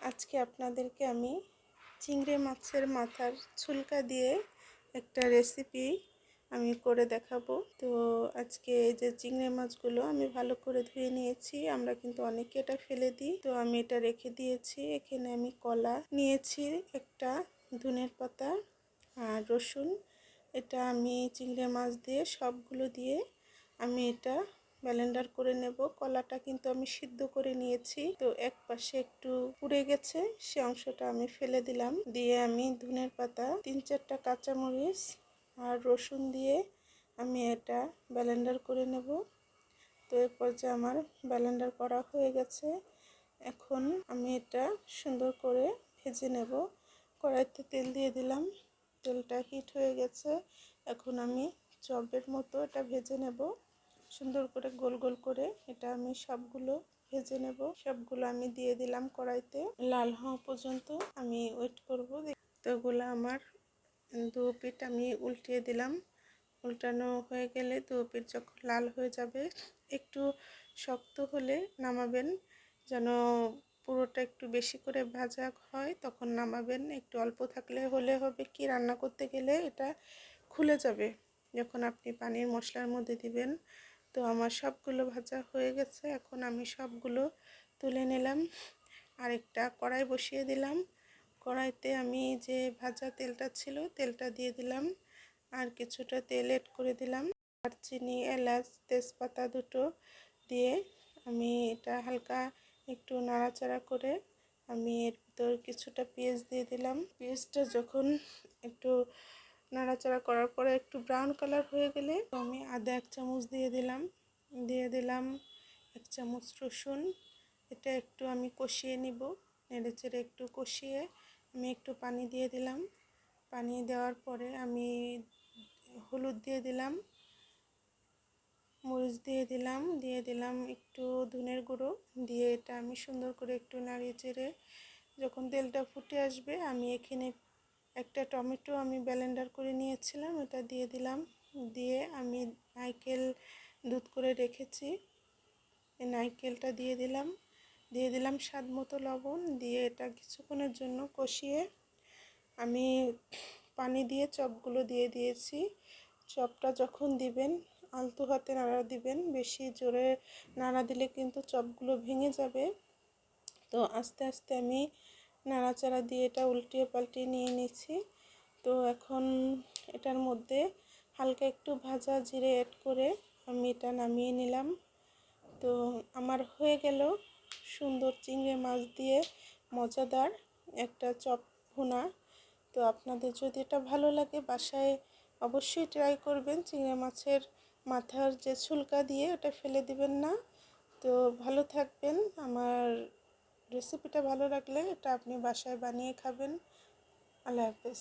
আজকে আপনাদেরকে আমি চিংড়ি মাছের মাথার ছুলকা দিয়ে একটা রেসিপি আমি করে দেখাবো। তো আজকে এই যে চিংড়ি মাছগুলো আমি ভালো করে ধুয়ে নিয়েছি। আমরা কিন্তু অনেকে এটা ফেলে দিই, তো আমি এটা রেখে দিয়েছি। এখানে আমি কলা নিয়েছি, একটা ধনের পাতা আর রসুন। এটা আমি চিংড়ি মাছ দিয়ে সবগুলো দিয়ে আমি এটা ব্লেন্ডার করে নেব। কলাটা কিন্তু আমি সিদ্ধ করে নিয়েছি, তো এক পাশে একটু পুড়ে গেছে, সে অংশটা আমি ফেলে দিলাম। দিয়ে আমি ধনের পাতা, 3-4টা কাঁচামরিচ আর রসুন দিয়ে আমি এটা ব্লেন্ডার করে নেব। তো এর পর্যায়ে আমার ব্লেন্ডার করা হয়ে গেছে। এখন আমি এটা সুন্দর করে ভেজে নেব। কড়াইতে তেল দিয়ে দিলাম, তেলটা হিট হয়ে গেছে। এখন আমি চপের মতো এটা ভেজে নেব, সুন্দর করে গোল গোল করে এটা আমি সবগুলো ভেজে নেব। সবগুলো আমি দিয়ে দিলাম কড়াইতে, লাল হওয়া পর্যন্ত আমি ওয়েট করব। তো এগুলো আমার দু পিঠ আমি উল্টিয়ে দিলাম। উল্টানো হয়ে গেলে দু পিঠ যখন লাল হয়ে যাবে, একটু শক্ত হলে নামাবেন, যেন পুরোটা একটু বেশি করে ভাজা হয় তখন নামাবেন। একটু অল্প থাকলে হলে হবে কি, রান্না করতে গেলে এটা খুলে যাবে যখন আপনি পানির মশলার মধ্যে দিবেন। তো আমার সবগুলো ভাজা হয়ে গেছে, এখন আমি সবগুলো তুলে নিলাম। আরেকটা কড়াই বসিয়ে দিলাম। কড়াইতে আমি যে ভাজা তেলটা ছিল তেলটা দিয়ে দিলাম, আর কিছুটা তেল এড করে দিলাম। দারচিনি, এলাচ, তেজপাতা দুটো দিয়ে আমি এটা হালকা একটু নাড়াচাড়া করে আমি এর ভিতর কিছুটা পেঁয়াজ দিয়ে দিলাম। পেঁয়াজটা যখন একটু নাড়াচাড়া করার পরে একটু ব্রাউন কালার হয়ে গেলে আমি আদা 1 চামচ দিয়ে দিলাম। 1 চামচ রসুন। এটা একটু আমি কষিয়ে নিব, নেড়েচেড়ে একটু কষিয়ে আমি একটু পানি দিয়ে দিলাম। পানি দেওয়ার পরে আমি হলুদ দিয়ে দিলাম, মরিচ দিয়ে দিলাম একটু ধনের গুঁড়ো দিয়ে এটা আমি সুন্দর করে একটু নাড়িয়ে চেড়ে যখন তেলটা ফুটে আসবে, আমি এখানে একটা টমেটো আমি ব্লেন্ডার করে নিয়েছিলাম, এটা দিয়ে দিলাম। দিয়ে আমি নারকেল দুধ করে রেখেছি, এই নারকেলটা দিয়ে দিলাম স্বাদ মতো লবণ দিয়ে এটা কিছুক্ষণের জন্য কষিয়ে আমি পানি দিয়ে চপগুলো দিয়ে দিয়েছি। চপটা যখন দিবেন আলতো হাতে নাড়া দিবেন, বেশি জোরে নাড়া দিলে কিন্তু চপগুলো ভেঙে যাবে। তো আস্তে আস্তে আমি নাড়াচাড়া দিয়ে এটা উল্টিয়ে পাল্টিয়ে নিয়ে নিচ্ছি। তো এখন এটার মধ্যে হালকা একটু ভাজা জিরে অ্যাড করে আমি এটা নামিয়ে নিলাম। তো আমার হয়ে গেল সুন্দর চিংড়ি মাছ দিয়ে মজাদার একটা চপ ভুনা। তো আপনাদের যদি এটা ভালো লাগে বাসায় অবশ্যই ট্রাই করবেন। চিংড়ি মাছের মাথার যে ছুলকা দিয়ে ওটা ফেলে দিবেন না। তো ভালো থাকবেন। আমার রেসিপিটা ভালো লাগলে এটা আপনি বাসায় বানিয়ে খাবেন। আল্লাহ হাফেজ।